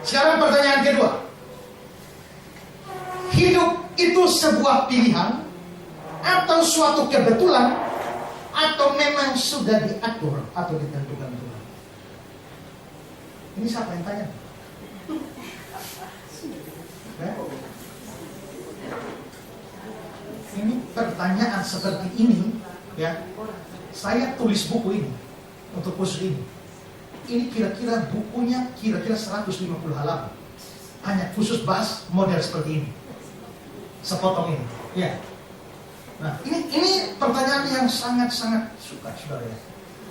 Sekarang pertanyaan kedua. Hidup itu sebuah pilihan atau suatu kebetulan, atau memang sudah diatur atau ditentukan Tuhan? Ini siapa yang tanya? Ini pertanyaan seperti ini, ya. Saya tulis buku ini untuk khusus ini. Ini kira-kira bukunya kira-kira 150 halaman. Hanya khusus bahas model seperti ini. Sepotong ini, ya. Nah, ini pertanyaan yang sangat-sangat suka, saudara.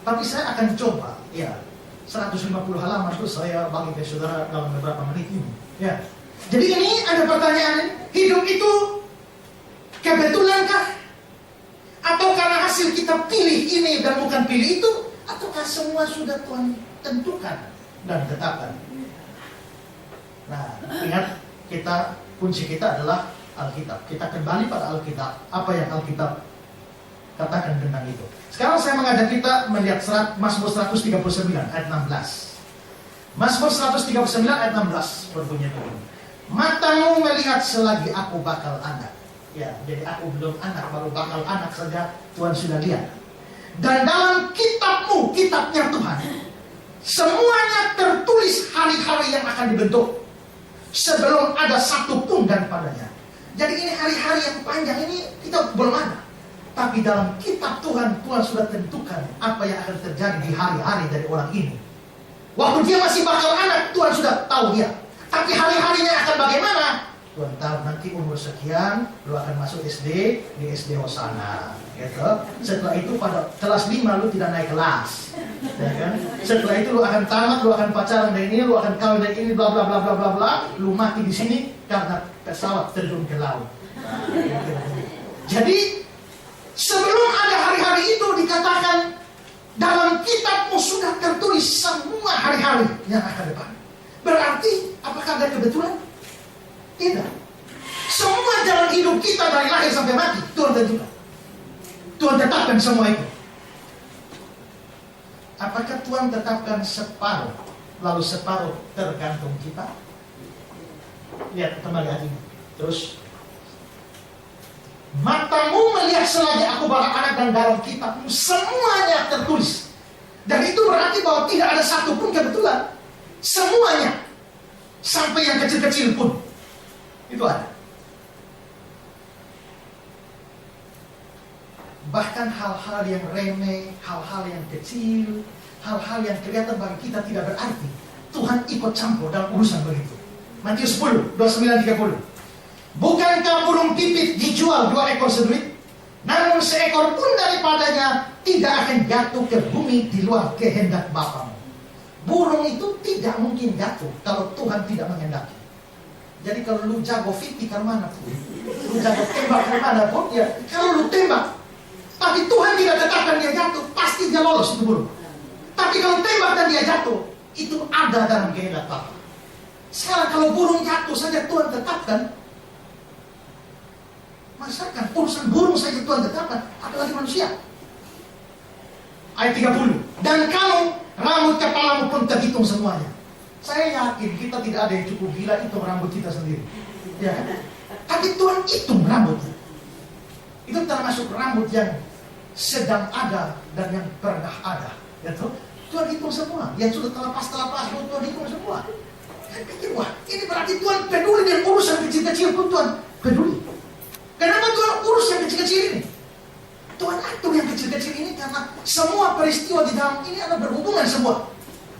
Tapi saya akan coba, ya. 150 halaman itu saya bagi ke saudara dalam beberapa menit ini, ya. Jadi ini ada pertanyaan, hidup itu kebetulankah? Atau karena hasil kita pilih ini dan bukan pilih itu? Ataukah semua sudah Tuhan tentukan dan tetapkan? Nah, ingat, kunci kita adalah Alkitab. Kita kembali pada Alkitab. Apa yang Alkitab katakan tentang itu. Sekarang saya mengajak kita melihat Mazmur 139 ayat 16. Mazmur 139 ayat 16 berbunyi begini. Matamu melihat selagi aku bakal anak. Ya, jadi aku belum anak, baru bakal anak saja Tuhan sudah lihat. Dan dalam kitabmu, kitabnya Tuhan, semuanya tertulis hari-hari yang akan dibentuk sebelum ada satu pun daripadanya. Jadi ini hari-hari yang panjang ini kita belum ada. Tapi dalam kitab Tuhan, Tuhan sudah tentukan apa yang akan terjadi di hari-hari dari orang ini. Waktu dia masih bakal anak, Tuhan sudah tahu dia. Tapi hari-harinya akan bagaimana? Tuhan tahu nanti umur sekian, lu akan masuk SD, di SD Hosana, gitu. Setelah itu pada kelas 5 lu tidak naik kelas, ya kan? Setelah itu lu akan tamat, lu akan pacaran dari ini, lu akan kawin dari ini, bla bla bla bla bla bla. Lu mati di sini karena pesawat terjun ke laut. Nah, gitu. Jadi sebelum ada hari-hari itu dikatakan dalam kitabmu sudah tertulis semua hari-hari yang akan depan. Berarti apakah ada kebetulan? Tidak. Semua jalan hidup kita dari lahir sampai mati Tuhan tentukan. Tuhan tetapkan semua itu. Apakah Tuhan tetapkan separuh, lalu separuh tergantung kita? Lihat kembali hati ini. Terus, matamu melihat selagi aku bakal anak dan dalam kitabmu semuanya tertulis. Dan itu berarti bahwa tidak ada satu pun kebetulan. Semuanya, sampai yang kecil-kecil pun itu ada. Bahkan hal-hal yang remeh, hal-hal yang kecil, hal-hal yang kelihatan bagi kita tidak berarti, Tuhan ikut campur dalam urusan begitu. Matius 10, 29-30. Bukankah burung pipit dijual 2 ekor seduit? Namun seekor pun daripadanya tidak akan jatuh ke bumi di luar kehendak Bapamu. Burung itu tidak mungkin jatuh kalau Tuhan tidak menghendaki. Jadi kalau lu jago fitikal mana pun, lu jago tembak mana pun, ya kalau lu tembak, tapi Tuhan tidak tetapkan dia jatuh, pasti dia lolos itu burung. Tapi kalau tembak dan dia jatuh, itu ada dalam kehendak Bapa. Sekarang kalau burung jatuh saja Tuhan tetapkan, masakan urusan burung saja Tuhan tetapkan, apalagi manusia. Ayat 30. Dan kamu, rambut kepalamu pun terhitung semuanya. Saya yakin kita tidak ada yang cukup gila hitung rambut kita sendiri, ya kan? Tapi Tuhan hitung rambutnya. Itu termasuk rambut yang sedang ada dan yang pernah ada, ya toh? Tuhan hitung semua. Yang sudah terlepas, Tuhan hitung semua. Saya pikir, wah, ini berarti Tuhan peduli dengan urusan kecil-kecil pun Tuhan peduli. Kenapa Tuhan urus yang kecil-kecil ini? Tuhan atur yang kecil-kecil ini karena semua peristiwa di dalam ini ada berhubungan semua.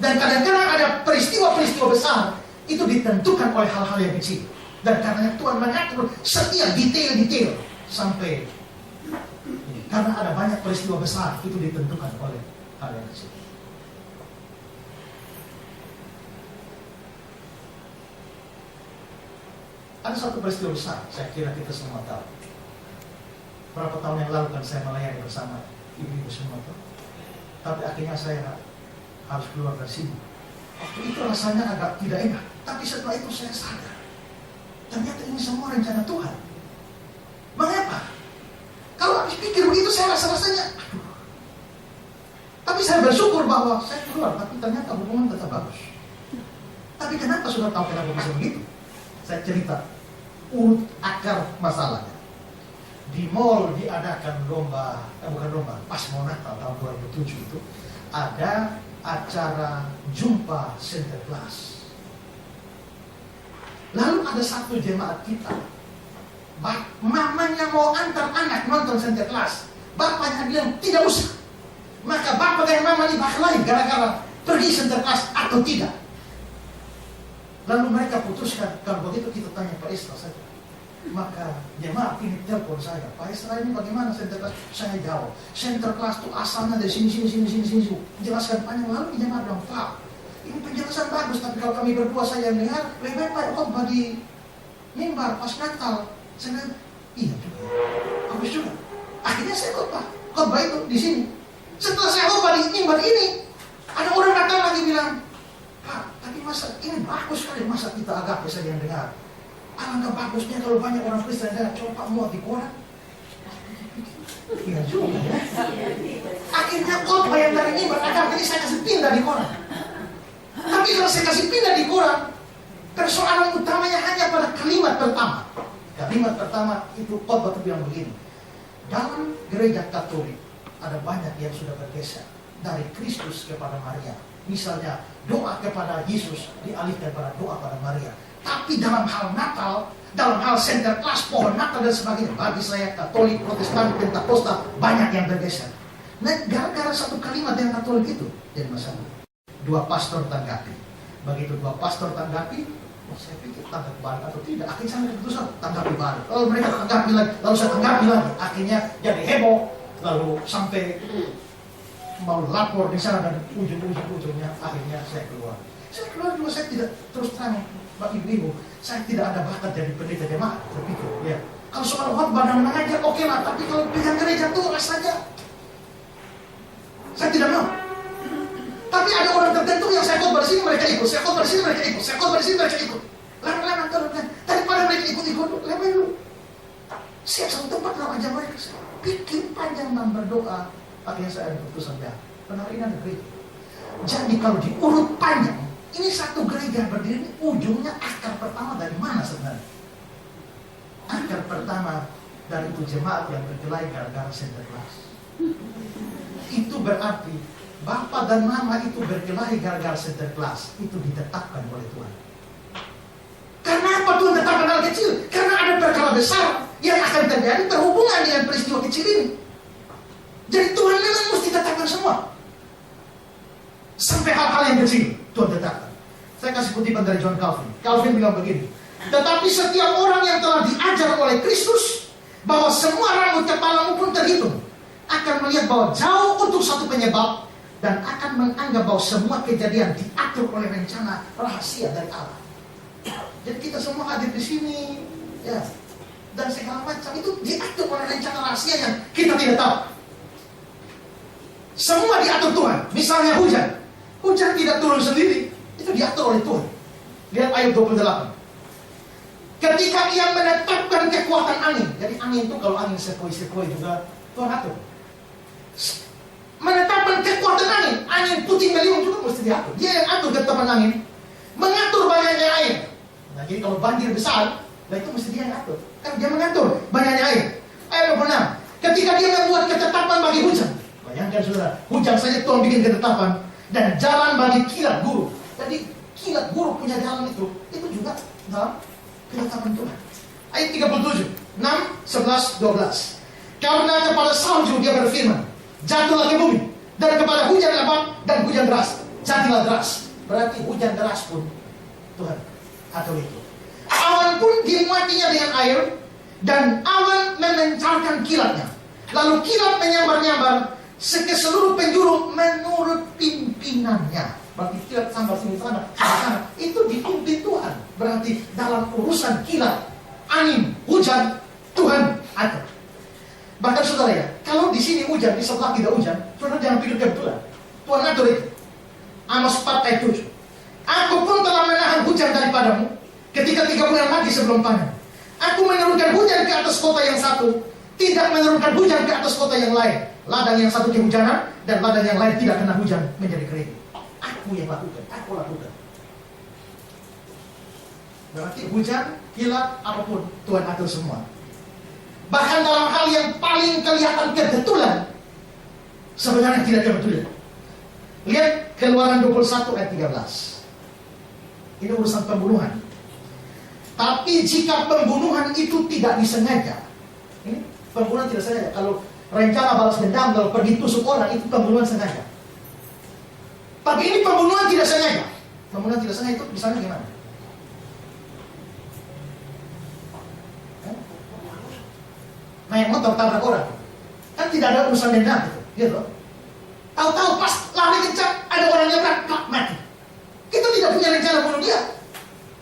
Dan kadang-kadang ada peristiwa-peristiwa besar itu ditentukan oleh hal-hal yang kecil. Dan karena Tuhan mengatur setiap detail-detail sampai ini. Karena ada banyak peristiwa besar itu ditentukan oleh hal yang kecil. Ada satu peristiwa besar, saya kira kita semua tahu. Berapa tahun yang lalu kan saya melayani bersama ibu-ibu semua tuh. Tapi akhirnya saya harus keluar dari sini. Waktu itu rasanya agak tidak enak. Tapi setelah itu saya sadar, ternyata ini semua rencana Tuhan. Mengapa? Kalau habis pikir begitu saya rasa-rasanya, aduh. Tapi saya bersyukur bahwa saya keluar, tapi ternyata hubungan tetap bagus. Tapi kenapa sudah tahu kenapa bisa begitu? Saya cerita urut akar masalahnya. Di mall diadakan bukan lomba, pas mau Natal tahun 2007 itu ada acara jumpa Sinterklas. Lalu ada satu jemaat kita, mamanya mau antar anak nonton Sinterklas, bapaknya bilang tidak usah. Maka bapak dan mama ini berkelahi gara-gara pergi Sinterklas atau tidak. Lalu mereka putuskan, kalau begitu kita tanya Pak Esra saja. Maka jemaat ini telepon saya, Pak Esra ini bagaimana Sinterklas? Saya jawab, Sinterklas itu asalnya dari sini. Jelaskan panjang. Lalu jemaat bilang, Pak, ini penjelasan bagus, tapi kalau kami berdua saya dengar, lebih baik khotbah di mimbar pas Natal. Saya bilang, iya juga, bagus juga. Akhirnya saya khotbah itu di sini. Setelah saya khotbah di mimbar ini, ada orang datang lagi bilang, Pak, tapi masa ini bagus sekali, masa kita agak bisa yang dengar. Alangkah bagusnya kalau banyak orang Kristen yang dengar, coba muat di koran. Iya juga ya. Akhirnya khotbah yang dari mimbar agak ini saya kasih pindah di koran. Tapi kalau saya kasih pindah di koran, persoalan utamanya hanya pada kalimat pertama. Kalimat pertama itu khotbah itu bilang begini. Dalam gereja Katolik ada banyak yang sudah bergeser dari Kristus kepada Maria. Misalnya doa kepada Yesus dialihkan pada doa pada Maria. Tapi dalam hal Natal, dalam hal Sinterklas, pohon Natal dan sebagainya, bagi saya Katolik, Protestan, Pentakosta banyak yang bergeser. Nah, gara-gara satu kalimat yang Katolik itu jadi masalah. Dua pastor tanggapi. Begitu dua pastor tanggapi, saya pikir tanggap balik atau tidak. Akhirnya saya keputusan tanggapi balik. Lalu mereka tanggapi lagi, lalu saya tanggapi lagi. Akhirnya jadi heboh. Lalu sampai mau lapor di sana dan ujung-ujungnya akhirnya saya keluar. Saya keluar juga, saya tidak terus terang bagi ibu, saya tidak ada bakat jadi pendeta jemaat. Berpikir, ya. Kalau soal khotbah dan mengajar oke lah, tapi kalau pegang gereja tuh saja. Saya tidak mau. Tapi ada orang tertentu yang saya khotbah di sini mereka ikut, saya khotbah di sini mereka ikut, saya khotbah di sini mereka ikut. Lama-lama terus daripada mereka ikut-ikut, lama dulu. Siap satu tempat lawan aja mereka. Pikir panjang dan berdoa. Akhirnya saya ada keputusan ya, benar ini ada gereja. Jadi kalau diurut panjang, ini satu gereja berdiri, ujungnya akar pertama dari mana sebenarnya? Akar pertama dari itu jemaat yang berkelahi gara-gara Sinterklas. Itu berarti Bapak dan Mama itu berkelahi gara-gara Sinterklas. Itu ditetapkan oleh Tuhan. Karena apa Tuhan tetapkan hal kecil? Karena ada perkara besar yang akan terjadi berhubungan dengan peristiwa kecil ini. Jadi Tuhan memang mesti tetapkan semua. Sampai hal-hal yang kecil Tuhan tetapkan. Saya kasih kutipan dari John Calvin. Calvin bilang begini, tetapi setiap orang yang telah diajar oleh Kristus bahwa semua rambut kepalamu pun terhitung, akan melihat bahwa jauh untuk satu penyebab dan akan menganggap bahwa semua kejadian diatur oleh rencana rahasia dari Allah. Jadi kita semua hadir di sini, ya, dan segala macam itu diatur oleh rencana rahasia yang kita tidak tahu. Semua diatur Tuhan. Misalnya hujan tidak turun sendiri, itu diatur oleh Tuhan. Lihat ayat 28. Ketika ia menetapkan kekuatan angin, jadi angin itu kalau angin sepoi-sepoi juga Tuhan atur. Menetapkan kekuatan angin puting beliung juga mesti diatur. Dia yang atur ketetapan angin, mengatur banyaknya air. Nah, jadi kalau banjir besar, nah itu mesti dia yang atur. Kan dia mengatur banyaknya air. Ayat 26. Ketika dia membuat ketetapan bagi hujan, bayangkan saudara, hujan saja Tuhan bikin ketetapan, dan jalan bagi kilat buruk. Jadi kilat buruk punya jalan itu juga dalam ketetapan Tuhan. Ayat 37, 6, 11, 12. Karena kepada salju dia berfirman, jatuhlah ke bumi, dan kepada hujan lebat dan hujan deras, jadilah deras. Berarti hujan deras pun Tuhan atur itu. Awan pun dimuatinya dengan air, dan awan memencarkan kilatnya. Lalu kilat menyambar-nyambar ke seluruh penjuru menurut pimpinannya. Berarti kilat sambar sini sana. Itu dipimpin Tuhan. Berarti dalam urusan kilat, angin, hujan, Tuhan atur. Bahkan saudara ya, kalau di sini hujan, di sebelah tidak hujan, saudara jangan pikir kebetulan. Tuhan atur itu. Amos 4 ayat 7. Aku pun telah menahan hujan daripadamu ketika 3 bulan lagi sebelum panen. Aku menurunkan hujan ke atas kota yang satu, tidak menurunkan hujan ke atas kota yang lain. Ladang yang satu kehujanan dan ladang yang lain tidak kena hujan menjadi kering. Aku yang lakukan, aku lakukan. Berarti hujan, kilat, apapun Tuhan atur semua. Bahkan dalam hal yang paling kelihatan kebetulan, sebenarnya tidak kebetulan. Lihat Keluaran 21 ayat 13. Ini urusan pembunuhan. Tapi jika pembunuhan itu tidak disengaja, ini pembunuhan tidak sengaja. Kalau rencana balas dendam, kalau pergi tusuk orang, itu pembunuhan sengaja. Tapi ini pembunuhan tidak sengaja. Pembunuhan tidak sengaja itu misalnya gimana? Naik motor tabrak orang, kan tidak ada urusan dendam gitu. Tahu-tahu pas lari kencang ada orang yang mati. Kita tidak punya rencana bunuh dia,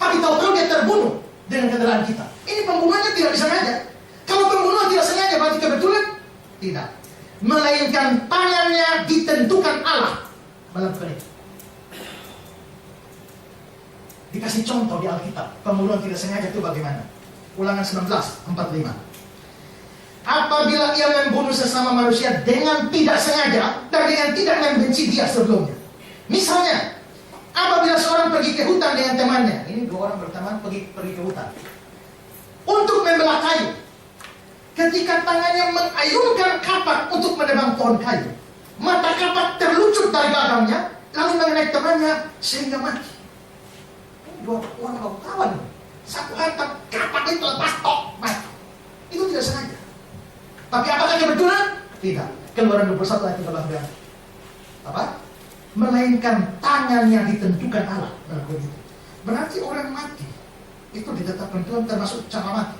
tapi tahu-tahu dia terbunuh dengan kendaraan kita. Ini pembunuhannya tidak disengaja. Kalau pembunuhan tidak sengaja berarti kebetulan? Tidak. Melainkan tangannya ditentukan Allah melakukan itu. Dikasih contoh di Alkitab, pembunuhan tidak sengaja itu bagaimana? Ulangan 19:45. Apabila ia membunuh sesama manusia dengan tidak sengaja dan dengan tidak membenci dia sebelumnya. Misalnya, apabila seorang pergi ke hutan dengan temannya, ini dua orang berteman pergi ke hutan untuk membelah kayu. Ketika tangannya mengayunkan kapak untuk menebang pohon kayu, mata kapak terlucut dari gagangnya lalu mengenai temannya sehingga mati. Ini dua orang kawan. Satu hantam kapak itu lepas tok mati. Itu tidak sengaja. Tapi apakah kebetulan? Tidak. Keluaran 21 ayat 13 bilang apa? Melainkan tangannya ditentukan Allah. Berarti orang mati itu ditetapkan Tuhan termasuk cara mati.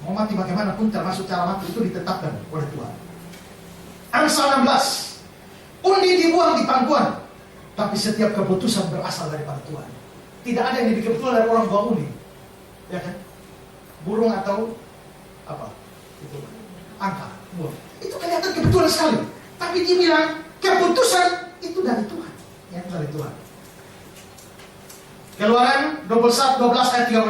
Mau mati bagaimanapun termasuk cara mati itu ditetapkan oleh Tuhan. Amsal 16. Undi dibuang di pangkuan, tapi setiap keputusan berasal daripada Tuhan. Tidak ada yang lebih kebetulan dari orang buang undi. Ya kan? Burung atau apa? Itu angka buang. Itu kelihatan kebetulan sekali. Tapi dia bilang keputusan itu dari Tuhan. Ya, dari Tuhan. Keluaran 12 ayat 36.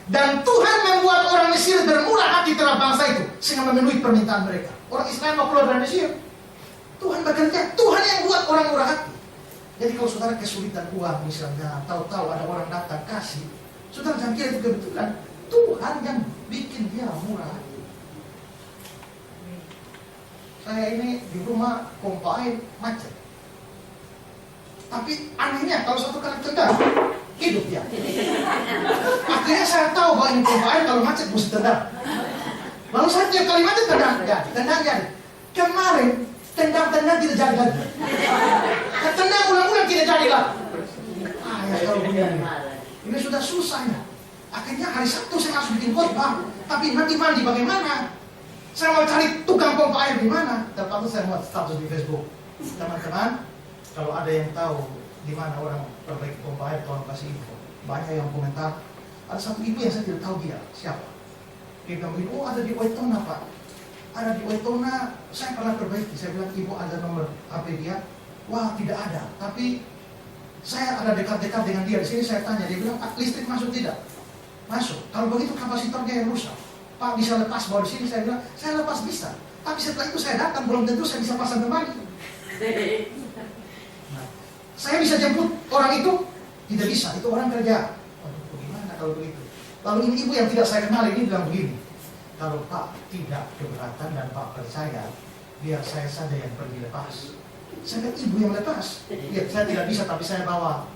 Dan Tuhan membuat orang Mesir bermurah hati terhadap bangsa itu sehingga memenuhi permintaan mereka. Orang Israel mau keluar dari Mesir, Tuhan bekerja. Tuhan yang buat orang murah hati. Jadi kalau saudara kesulitan uang misalnya, tahu-tahu ada orang datang kasih, saudara jangan kira itu kebetulan. Tuhan yang bikin dia murah hati. Saya ini di rumah pompa air macet. Tapi anehnya kalau satu kali tendang hidup dia. Akhirnya saya tahu bahwa ini pompa air kalau macet mesti tendang. Lalu saya tiap kali macet tendang jadi. Kemarin tendang tidak jadi lagi. Tendang ulang-ulang tidak jadi lagi. Ya kalau begini, ini sudah susah ya. Akhirnya hari Sabtu saya harus bikin khotbah, tapi nanti mandi bagaimana? Saya mau cari tukang pompa air di mana? Terpaksa saya buat status di Facebook. Teman-teman, kalau ada yang tahu di mana orang perbaiki pompa air, tolong kasih info. Banyak yang komentar. Ada satu ibu yang saya tidak tahu dia siapa. Dia bilang, oh ada di Waitona Pak. Ada di Waitona, saya pernah perbaiki. Saya bilang, ibu ada nomor HP dia? Wah tidak ada. Tapi saya ada dekat-dekat dengan dia. Di sini saya tanya, dia bilang, listrik masuk tidak? Masuk. Kalau begitu kapasitornya yang rusak. Pak bisa lepas bawa di sini, saya bilang, saya lepas bisa. Tapi setelah itu saya datang, belum tentu saya bisa pasang kembali. Nah, saya bisa jemput orang itu? Tidak bisa, itu orang kerja. Bagaimana kalau begitu? Lalu ini ibu yang tidak saya kenal ini bilang begini, kalau Pak tidak keberatan dan Pak percaya, biar saya saja yang pergi lepas. Saya bilang, ibu yang lepas? Ya, saya tidak bisa, tapi saya bawa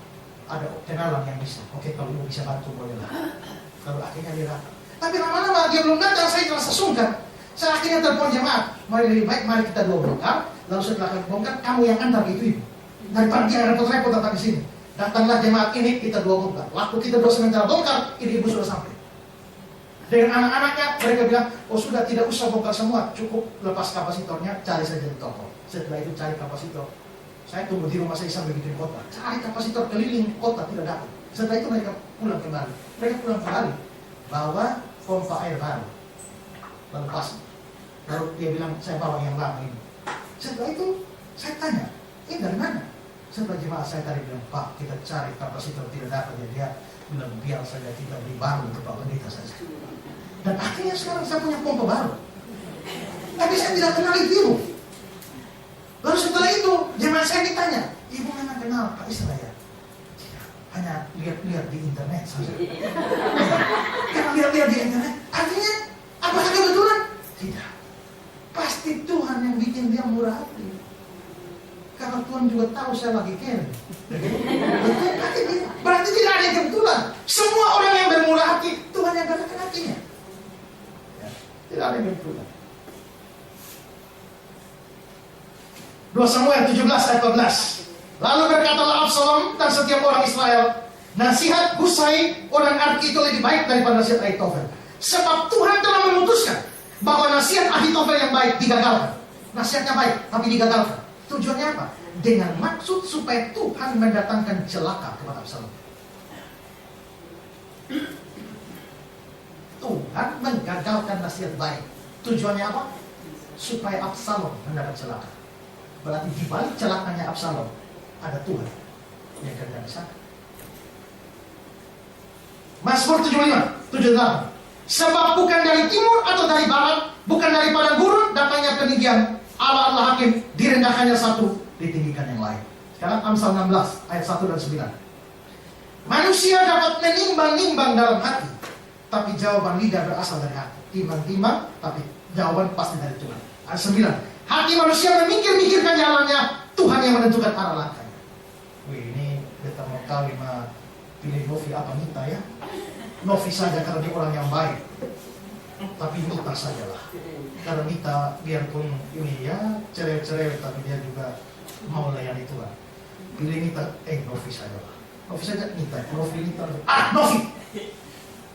ada kenalan yang bisa. Oke, kalau ibu bisa bantu bolehlah. Kalau akhirnya dia datang. Tapi lama-lama dia belum datang, saya terasa sungkan. Saya akhirnya telepon jemaat, mari lebih baik, mari kita dua bongkar. Lalu setelah kami bongkar, kamu yang antar itu ibu. Daripada dia repot-repot datang di sini. Datanglah jemaat ini, kita dua bongkar. Waktu kita dua sementara bongkar, ini ibu sudah sampai. Dengan anak-anaknya, mereka bilang, oh sudah tidak usah bongkar semua, cukup lepas kapasitornya, cari saja di toko. Setelah itu cari kapasitor. Saya tunggu di rumah saya sambil bikin kota. Cari kapasitor keliling kota, tidak dapat. Setelah itu mereka pulang kembali. Mereka pulang kembali, bawa pompa air baru, lalu pas, lalu dia bilang saya bawa yang lama ini. Setelah itu saya tanya, ini dari mana? Setelah jemaat saya tadi bilang, Pak kita cari kapasitor tidak dapat, ya dia bilang biar saja kita beli baru untuk Pak Pendeta saja. Dan akhirnya sekarang saya punya pompa baru, tapi saya tidak kenal ibu. Lalu setelah itu jemaat saya ditanya, ibu memang kenal Pak Israel? hanya lihat-lihat di internet saja. Karena lihat-lihat di internet, artinya apakah kebetulan? Tidak. Pasti Tuhan yang bikin dia murah hati. Karena Tuhan juga tahu saya lagi kere. Berarti tidak ada yang kebetulan. Semua orang yang bermurah hati, Tuhan yang gerakan hatinya. Ya, tidak ada yang kebetulan. 2 Samuel 17 ayat 14. Lalu berkatalah Absalom dan setiap orang Israel, nasihat Husai orang Arki itu lebih baik daripada nasihat Ahitofel. Sebab Tuhan telah memutuskan bahwa nasihat Ahitofel yang baik digagalkan. Nasihatnya baik, tapi digagalkan. Tujuannya apa? Dengan maksud supaya Tuhan mendatangkan celaka kepada Absalom. Tuhan menggagalkan nasihat baik. Tujuannya apa? Supaya Absalom mendapat celaka. Berarti di balik celakanya Absalom ada Tuhan yang kerja di sana. Mazmur 75, 78. Sebab bukan dari timur atau dari barat, bukan dari padang gurun datangnya peninggian. Allah hakim, direndahkannya satu, ditinggikan yang lain. Sekarang Amsal 16 ayat 1 dan 9. Manusia dapat menimbang-nimbang dalam hati, tapi jawaban lidah berasal dari hati. Timbang-timbang, tapi jawaban pasti dari Tuhan. Ayat 9. Hati manusia memikir-mikirkan jalannya, Tuhan yang menentukan arah langkahnya. Wih, ini beta mau kawin mah pilih Novi apa Nita ya? Novi saja karena dia orang yang baik. Tapi Nita sajalah. Karena Nita biarpun ini ya cerewet-cerewet, tapi dia juga mau layani Tuhan. Pilih Nita, Novi sajalah. Novi saja Nita, Novi Nita. Novi.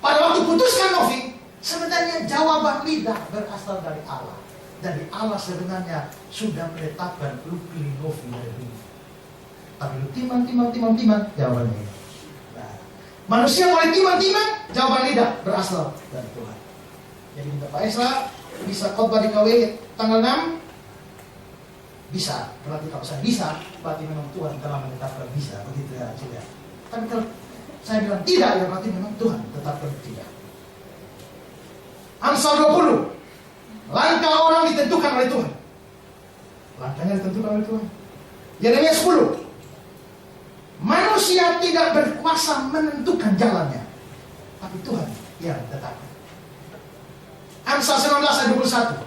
Pada waktu putuskan Novi, sebenarnya jawaban lidah berasal dari Allah. Dari Allah sebenarnya sudah menetapkan lu pilih Novi dari dulu. Tapi lu timbang, jawabannya ini. Nah, manusia boleh timbang, jawaban lidah berasal dari Tuhan. Jadi minta Pak Esra bisa khotbah di KW tanggal 6? Bisa. Berarti kalau saya bisa, berarti memang Tuhan telah menetapkan bisa. Begitu ya, sudah. Tapi kalau saya bilang tidak, ya berarti memang Tuhan tetapkan tidak. Amsal 20. Langkah orang ditentukan oleh Tuhan. Langkahnya ditentukan oleh Tuhan. Yeremia 10. Manusia tidak berkuasa menentukan jalannya, tapi Tuhan yang tetapkan. Amsal 19 ayat 21.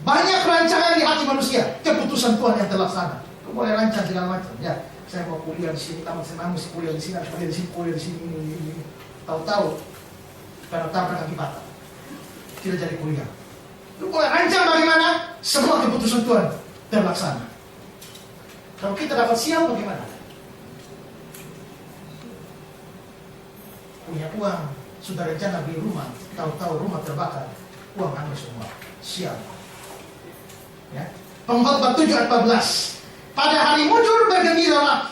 Banyak rancangan di hati manusia, keputusan Tuhan yang terlaksana. Kamu boleh rancang segala macam. Ya, saya mau kuliah di sini, tamat saya mesti kuliah di sini, kuliah di sini, kuliah di sini, ini. Tahu-tahu karena tabrak kaki patah, tidak jadi kuliah. Lu boleh rancang bagaimana, semua keputusan Tuhan terlaksana. Kalau kita dapat sial bagaimana? Punya uang, sudah rencana beli rumah, tahu-tahu rumah terbakar, uang hangus semua, sial. Ya. Pengkhotbah 7 ayat 14. Pada hari mujur bergembiralah,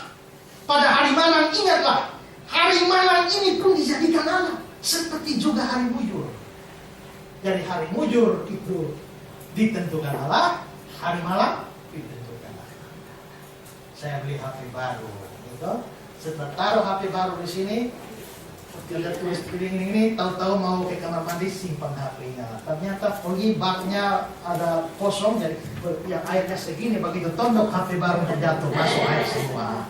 pada hari malang ingatlah. Hari malang ini pun dijadikan Allah, seperti juga hari mujur. Dari hari mujur itu ditentukan Allah, hari malam ditentukan Allah. Saya beli HP baru, gitu. Setelah taruh HP baru di sini, dia tulis ini, tahu-tahu mau ke kamar mandi simpan HP-nya. Ternyata pergi baknya ada kosong, jadi yang airnya segini begitu tondok HP baru jatuh masuk air semua.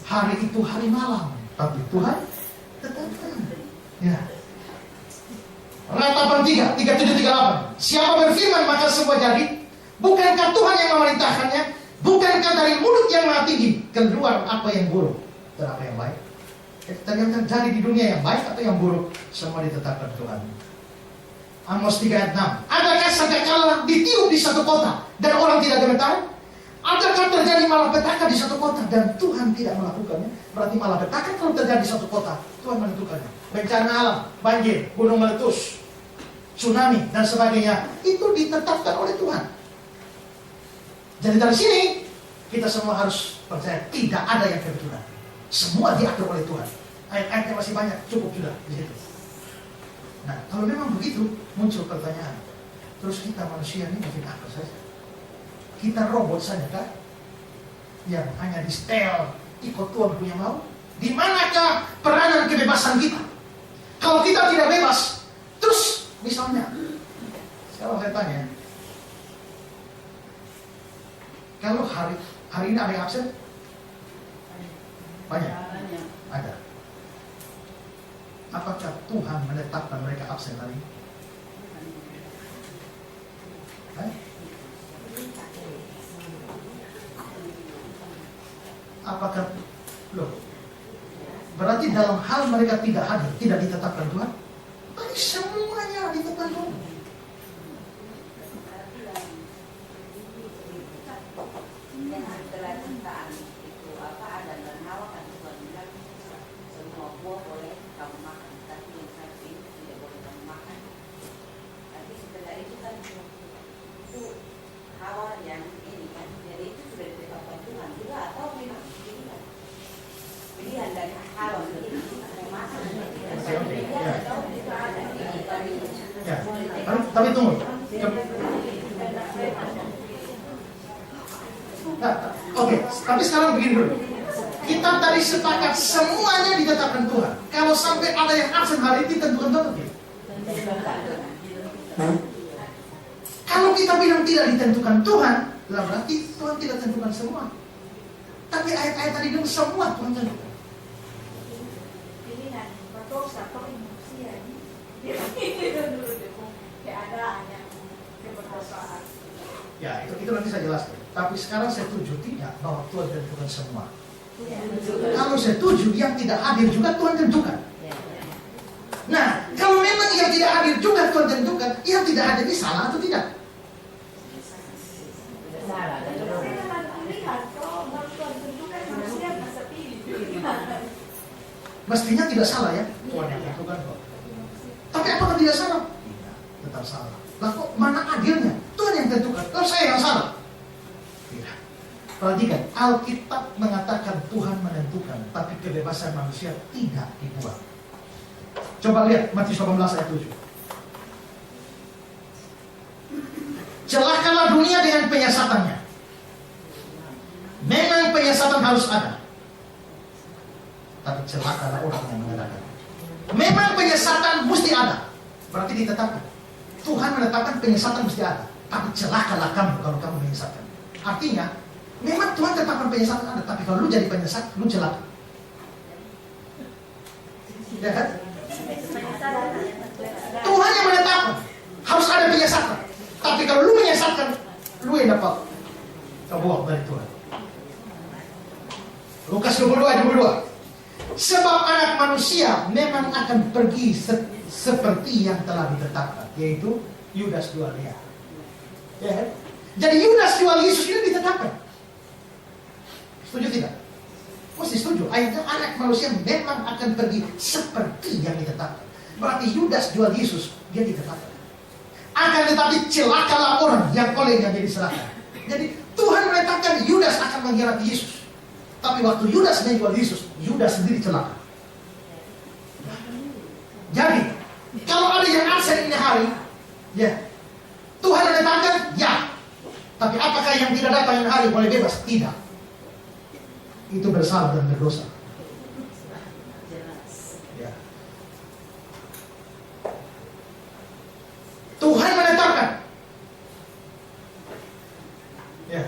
Hari itu hari malam, tapi Tuhan tetapkan. Ya. Ratapan 3, 3738. Siapa berfirman maka semua jadi. Bukankah Tuhan yang memerintahkannya? Bukankah dari mulut yang maha tinggi keluar apa yang buruk dan apa yang baik? Yang terjadi di dunia yang baik atau yang buruk, semua ditetapkan Tuhan. Amos 3 ayat 6. Adakah sangkakala ditiup di satu kota dan orang tidak gemetar? Adakah terjadi malapetaka di satu kota dan Tuhan tidak melakukannya? Berarti malapetaka kalau terjadi di satu kota, Tuhan menentukannya. Bencana alam, banjir, gunung meletus, tsunami dan sebagainya, itu ditetapkan oleh Tuhan. Jadi dari sini kita semua harus percaya tidak ada yang kebetulan. Semua diatur oleh Tuhan. Ayat-ayatnya masih banyak, cukup sudah di situ. Nah, kalau memang begitu, muncul pertanyaan. Terus kita manusia ini bikin apa saja? Kita robot saja kan? Yang hanya di setel, ikut Tuhan punya mau? Di manakah peranan kebebasan kita? Kalau kita tidak bebas, terus misalnya, sekarang saya tanya, kalau hari ini ada yang absen? Banyak? Ada. apakah Tuhan menetapkan mereka absen hari ini? Apakah loh? Berarti dalam hal mereka tidak hadir, tidak ditetapkan Tuhan? Tapi semuanya ditetapkan Tuhan. Ya, tapi tunggu. Nah, oke, tapi sekarang begini dulu. Kita tadi sepakat semuanya ditetapkan Tuhan. Kalau sampai ada yang absen hari ini, tentukan Tuhan tidak. Kalau kita bilang tidak ditentukan Tuhan, berarti Tuhan tidak tentukan semua. Tapi ayat-ayat tadi bilang semua Tuhan tentukan. Ya, itu nanti saya jelaskan. Tapi sekarang saya setuju tidak bahwa Tuhan tentukan semua. Kalau setuju, yang tidak hadir juga Tuhan tentukan. Nah, kalau memang yang tidak hadir juga Tuhan tentukan, yang tidak hadir ini salah atau tidak? Mestinya tidak salah ya, Tuhan yang tentukan kok. Tapi apakah tidak salah? Tidak, tetap salah. Lah kok mana adilnya? Tuhan yang tentukan, kalau saya yang salah? Tidak. Perhatikan, Alkitab mengatakan Tuhan menentukan, tapi kebebasan manusia tidak dibuat. Coba lihat Matius 18 ayat 7. Celakalah dunia dengan penyiasatannya. Memang penyiasatan harus ada, tapi celakalah orang yang mengadakan. Memang penyiasatan mesti ada, berarti ditetapkan. Tuhan menetapkan penyiasatan mesti ada, tapi celakalah kamu kalau kamu menyesatkan. Artinya, memang Tuhan tetapkan penyiasatan ada, tapi kalau lu jadi penyesat, lu celaka. Ya kan? Tuhan yang menetapkan harus ada penyiasatan, tapi kalau lu menyesatkan, lu yang dapat kebuang dari Tuhan. Lukas 22 ayat 22. Sebab anak manusia memang akan pergi seperti yang telah ditetapkan, yaitu Yudas jual dia. Ya. Jadi Yudas jual Yesus ini ditetapkan. Setuju tidak? Mesti setuju. Ayatnya anak manusia memang akan pergi seperti yang ditetapkan. Berarti Yudas jual Yesus, dia ditetapkan. Akan tetapi celakalah orang yang olehnya jadi diserahkan. Jadi Tuhan menetapkan Yudas akan mengkhianati Yesus. Tapi waktu Yudas menjual Yesus, Yudas sendiri celaka. Jadi, kalau ada yang absen ini hari, ya, Tuhan menetapkan, ya. Tapi apakah yang tidak datang ini hari boleh bebas? Tidak. Itu bersalah dan berdosa. Ya. Tuhan menetapkan. Ya.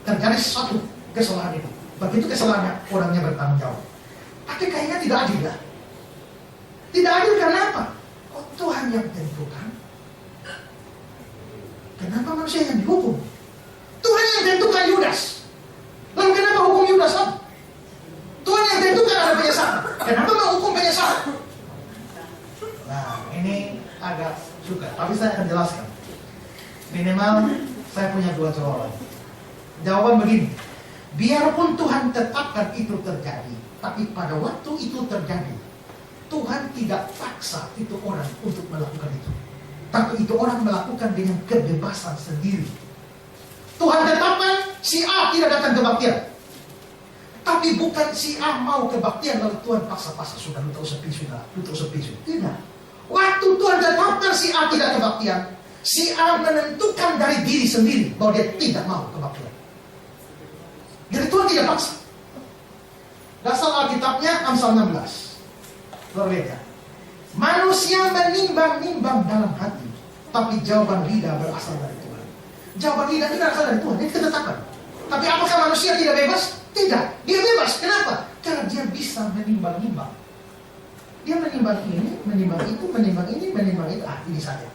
Terjadi sesuatu kesalahan itu. Begitu kesalahannya, orangnya bertanggung jawab. Tapi kayaknya tidak adil ya. Tidak adil karena apa? Oh, Tuhan yang tentukan. Kenapa manusia yang dihukum? Tuhan yang tentukan Yudas. Lalu kenapa hukum Yudas? Tuhan yang tentukan ada penyesatan. Kenapa menghukum penyesatan? Nah, ini agak suka. Tapi saya akan jelaskan. Minimal saya punya dua jawaban. Jawaban begini. Biarpun Tuhan tetapkan itu terjadi, tapi pada waktu itu terjadi, Tuhan tidak paksa itu orang untuk melakukan itu. Tapi itu orang melakukan dengan kebebasan sendiri. Tuhan tetapkan si A tidak datang kebaktian. Tapi bukan si A mau kebaktian lalu Tuhan paksa-paksa, sudah lu tak usah pisu. Tidak. Waktu Tuhan tetapkan si A tidak kebaktian, si A menentukan dari diri sendiri bahwa dia tidak mau kebaktian. Jadi Tuhan tidak paksa. Dasar Alkitabnya Amsal 16. Luar biasa. Manusia menimbang-nimbang dalam hati, tapi jawaban lidah berasal dari Tuhan. Jawaban lidah ini berasal dari Tuhan, ini ketetapan. Tapi apakah manusia tidak bebas? Tidak, dia bebas. Kenapa? Karena dia bisa menimbang-nimbang. Dia menimbang ini, menimbang itu, menimbang ini, menimbang itu. Ini saja.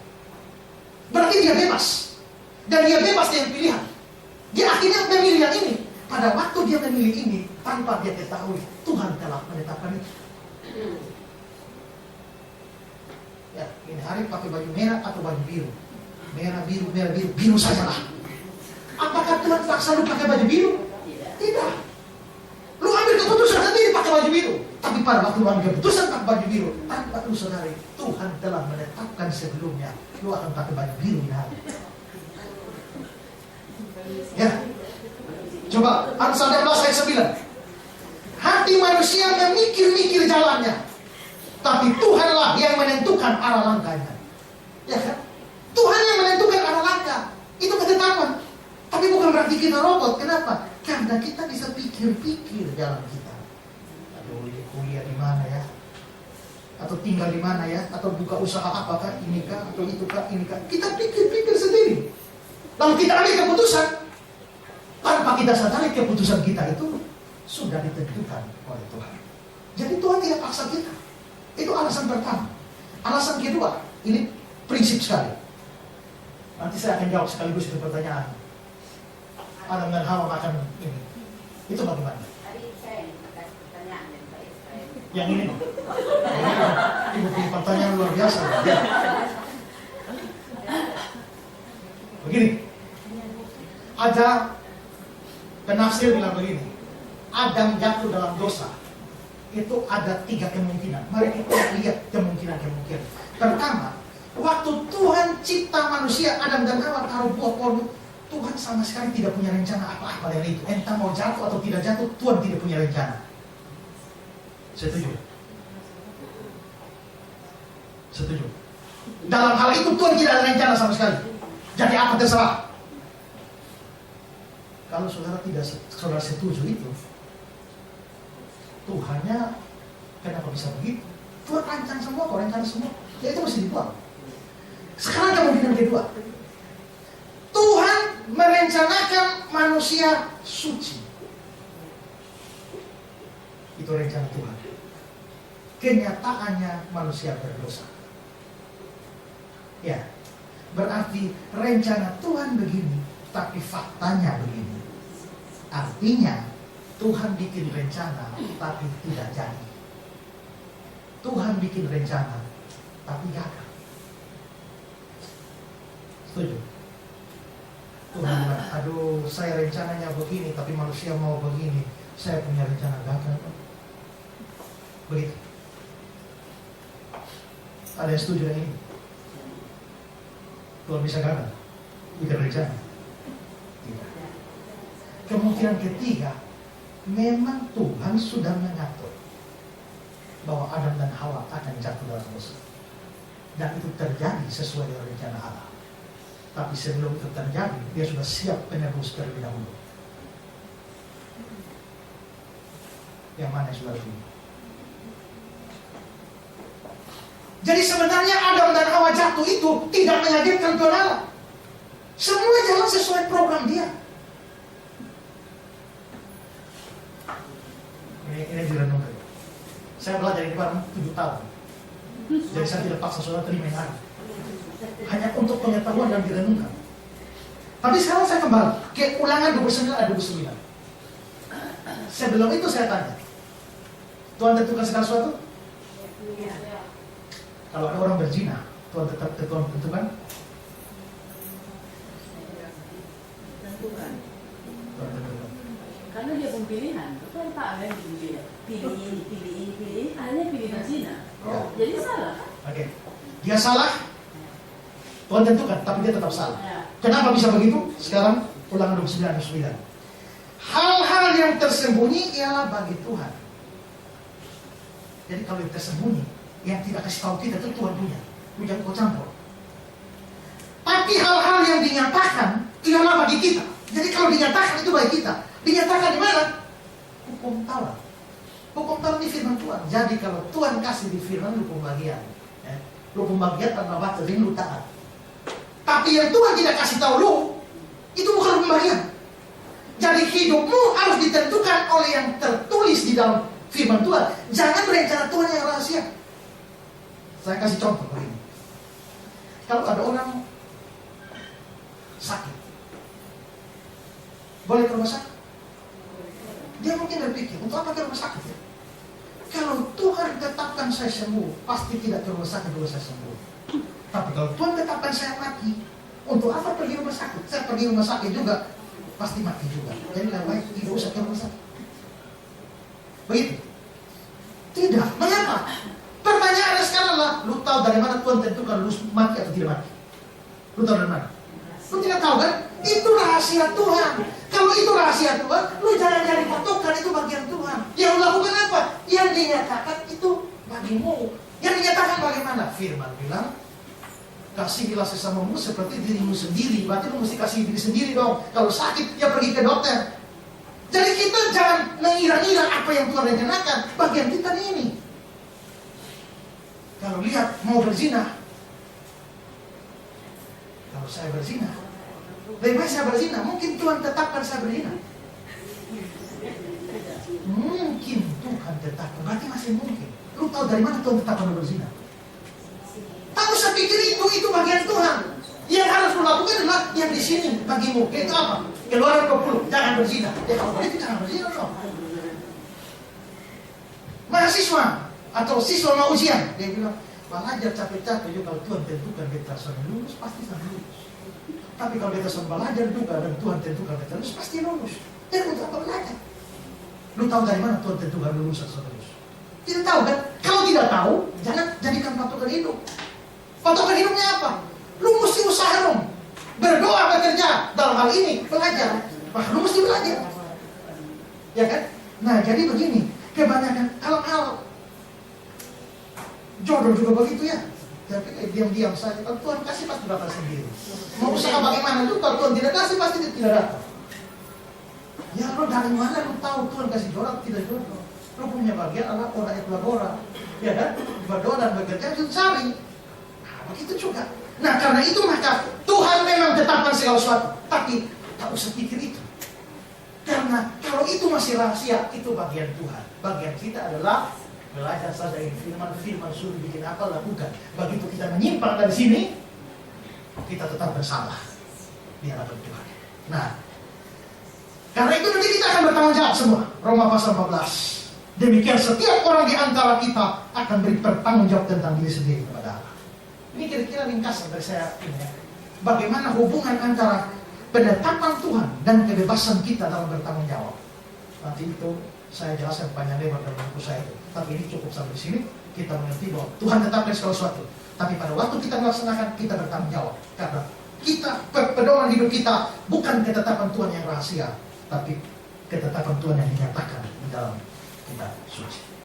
Berarti dia bebas. Dan dia bebas dengan pilihan. Dia akhirnya memilih yang ini. Pada waktu dia memilih ini, tanpa dia ketahui, Tuhan telah menetapkan itu. Ya, ini hari pakai baju merah atau baju biru. Merah, biru, biru sajalah. Apakah Tuhan paksa lu pakai baju biru? Tidak. Lu ambil keputusan sendiri pakai baju biru. Tapi pada waktu lu ambil keputusan pakai baju biru, tanpa lu sadari, Tuhan telah menetapkan sebelumnya, lu akan pakai baju biru ini hari. Ya. Coba, Amsal 16 ayat 9. Hati manusia memikir-mikir jalannya, tapi Tuhanlah yang menentukan arah langkahnya. Ya kan? Tuhan yang menentukan arah langkah. Itu ketetapan. Tapi bukan berarti kita robot. Kenapa? Karena kita bisa pikir-pikir jalan kita. Aduh, kuliah di mana ya? Atau tinggal di mana ya? Atau buka usaha apakah? Ini kah? Atau itu kah? Ini kah? Kita pikir-pikir sendiri. Lalu kita ambil keputusan. Tanpa kita sadari keputusan kita itu sudah ditentukan oleh Tuhan. Jadi Tuhan tidak paksa kita. Itu alasan pertama. Alasan kedua, ini prinsip sekali. Nanti saya akan jawab sekaligus itu pertanyaan. Adam dan Hawa makan ini. Itu bagaimana? Tadi saya kasih pertanyaan dan Pak Israel. Yang ini. Ibu punya pertanyaan luar biasa. Ya. Begini. Ada penafsir bilang begini. Adam jatuh dalam dosa. Itu ada 3 kemungkinan. Mari kita lihat kemungkinan-kemungkinan. Pertama, waktu Tuhan cipta manusia, Adam dan Hawa taruh buah pohon, Tuhan sama sekali tidak punya rencana apa-apa dari itu. Entah mau jatuh atau tidak jatuh, Tuhan tidak punya rencana. Setuju? Setuju. Dalam hal itu Tuhan tidak ada rencana sama sekali. Jadi apa terserah. Kalau saudara setuju itu, Tuhannya kenapa bisa begitu? Tuhan rancang semua, kok rencana semua. Ya itu mesti dibuang. Sekarang kemungkinan kedua, Tuhan merencanakan manusia suci. Itu rencana Tuhan. Kenyataannya manusia berdosa. Ya, berarti rencana Tuhan begini, tapi faktanya begini. Artinya Tuhan bikin rencana, tapi tidak jadi. Tuhan bikin rencana, tapi gagal. Setuju? Tuhan bilang, aduh saya rencananya begini, tapi manusia mau begini. Saya punya rencana gagal. Begitu. Ada yang setuju dengan ini? Tuhan bisa gagal bikin rencana? Tidak. Kemungkinan ketiga, memang Tuhan sudah mengatur bahwa Adam dan Hawa akan jatuh dalam dosa. Dan itu terjadi sesuai dengan rencana Allah. Tapi sebelum itu terjadi, dia sudah siap penebus terlebih dahulu. Yang mana yang sudah lebih? Jadi sebenarnya Adam dan Hawa jatuh itu tidak mengagetkan Tuhan Allah. Semua jalan sesuai program dia. Ini direnungkan. Saya belajar ini baru 7 tahun. Jadi saya tidak paksa saudara terima yang ada. Hanya untuk pengetahuan dan direnungkan. Tapi sekarang saya kembali ke Ulangan 29 ayat 29. Sebelum itu saya tanya, Tuhan tentukan segala sesuatu? Kalau ada orang berzina, Tuhan tetap tentukan? Tentukan. Tuhan tentukan. Karena dia pemilihan, bukan Pak ada yang pilih ini, hanya pilih berzina. Ya. Jadi salah. Oke. Dia salah, Tuhan tentukan, tapi dia tetap salah. Ya. Kenapa bisa begitu? Sekarang Ulangan 29 ayat 9. Hal-hal yang tersembunyi ialah bagi Tuhan. Jadi kalau yang tersembunyi, yang tidak kasih tahu kita itu Tuhan punya. Jangan kau campur. Tapi hal-hal yang dinyatakan ialah bagi kita. Jadi kalau dinyatakan itu bagi kita. Dinyatakan di mana? Hukum Taurat. Hukum Taurat di firman Tuhan. Jadi kalau Tuhan kasih di firman lu pembagian, lu pembagian tanpa baca, jadi lu taat. Tapi yang Tuhan tidak kasih tahu lu, itu bukan pembagian. Jadi hidupmu harus ditentukan oleh yang tertulis di dalam firman Tuhan. Jangan rencana Tuhan yang rahasia. Saya kasih contoh begini. Kalau ada orang sakit, boleh ke rumah sakit? Dia mungkin berpikir, untuk apa ke rumah sakit ya? Kalau Tuhan tetapkan saya sembuh, pasti tidak ke rumah sakit dulu saya sembuh. Tapi kalau Tuhan tetapkan saya mati, untuk apa pergi rumah sakit? Saya pergi rumah sakit juga, pasti mati juga. Jadi lebih baik tidak usah ke rumah sakit. Begitu? Tidak. Mengapa? Pertanyaannya sekarang lah, lu tahu dari mana Tuhan tentukan lu mati atau tidak mati? Lu tahu dari mana? Lu tidak tahu kan? Itu rahasia Tuhan. Kalau itu rahasia Tuhan, lu jangan cari patokan, itu bagian Tuhan. Yang lu lakukan apa? Yang dinyatakan itu bagimu. Yang dinyatakan bagaimana? Firman bilang, kasihilah sesamamu seperti dirimu sendiri. Berarti lu mesti kasih diri sendiri dong. Kalau sakit, ya pergi ke dokter. Jadi kita jangan mengira-ngira apa yang Tuhan rencanakan. Bagian kita ini. Kalau lihat mau berzina, kalau saya berzina, lebih baik saya berzina. Mungkin Tuhan tetapkan saya berzina. Mungkin Tuhan tetapkan, berarti masih mungkin. Lu tahu dari mana Tuhan tetapkan lu berzina? Tak usah pikir itu bagian Tuhan. Yang harus lu lakukan adalah yang di sini bagimu. Itu apa? Keluaran 20, jangan berzina. Ya kalau itu jangan berzina dong. Mahasiswa atau siswa mau ujian, dia bilang, belajar capek-capek juga kalau Tuhan tentukan kita akan lulus, pasti akan lulus. Tapi kalau kita akan belajar juga dan Tuhan tentukan kita lulus, pasti lulus. Jadi untuk apa belajar? Lu tahu dari mana Tuhan tentukan lulus atau lulus? Tidak tahu kan? Kalau tidak tahu, jangan jadikan patokan hidup. Patokan hidupnya apa? Lu mesti usaha dong. Berdoa, bekerja. Dalam hal ini, belajar. Maka lu mesti belajar. Ya kan? Nah, jadi begini. Kebanyakan hal-hal jodoh juga begitu ya. Tapi diam-diam saja. Kalau Tuhan kasih pasti datang sendiri. Mau usaha bagaimana juga, kalau Tuhan tidak kasih pasti dia tidak datang. Ya lo dari mana lo tahu Tuhan kasih jodoh tidak jodoh? Lo punya bagian adalah orang yang berdoa. Ya kan? Berdoa dan bekerja itu cari. Nah, begitu juga. Nah karena itu maka Tuhan memang tetapkan segala sesuatu. Tapi tak usah pikir itu. Karena kalau itu masih rahasia, itu bagian Tuhan. Bagian kita adalah belajar saja ini firman suruh bikin apa lakukan. Begitu kita menyimpang dari sini, kita tetap bersalah di hadapan Tuhan. Nah, karena itu nanti kita akan bertanggung jawab semua. Roma pasal 14. Demikian setiap orang di antara kita akan beri pertanggung jawab tentang diri sendiri kepada Allah. Ini kira-kira ringkasan dari saya ini ya. Bagaimana hubungan antara penetapan Tuhan dan kebebasan kita dalam bertanggung jawab. Nanti itu saya jelaskan panjang lebar dalam buku saya itu. Tapi ini cukup sampai di sini. Kita mengerti bahwa Tuhan tetapkan segala sesuatu. Tapi pada waktu kita melaksanakan, kita bertanggung jawab. Karena kita, pedoman hidup kita bukan ketetapan Tuhan yang rahasia, tapi ketetapan Tuhan yang dinyatakan di dalam kitab suci.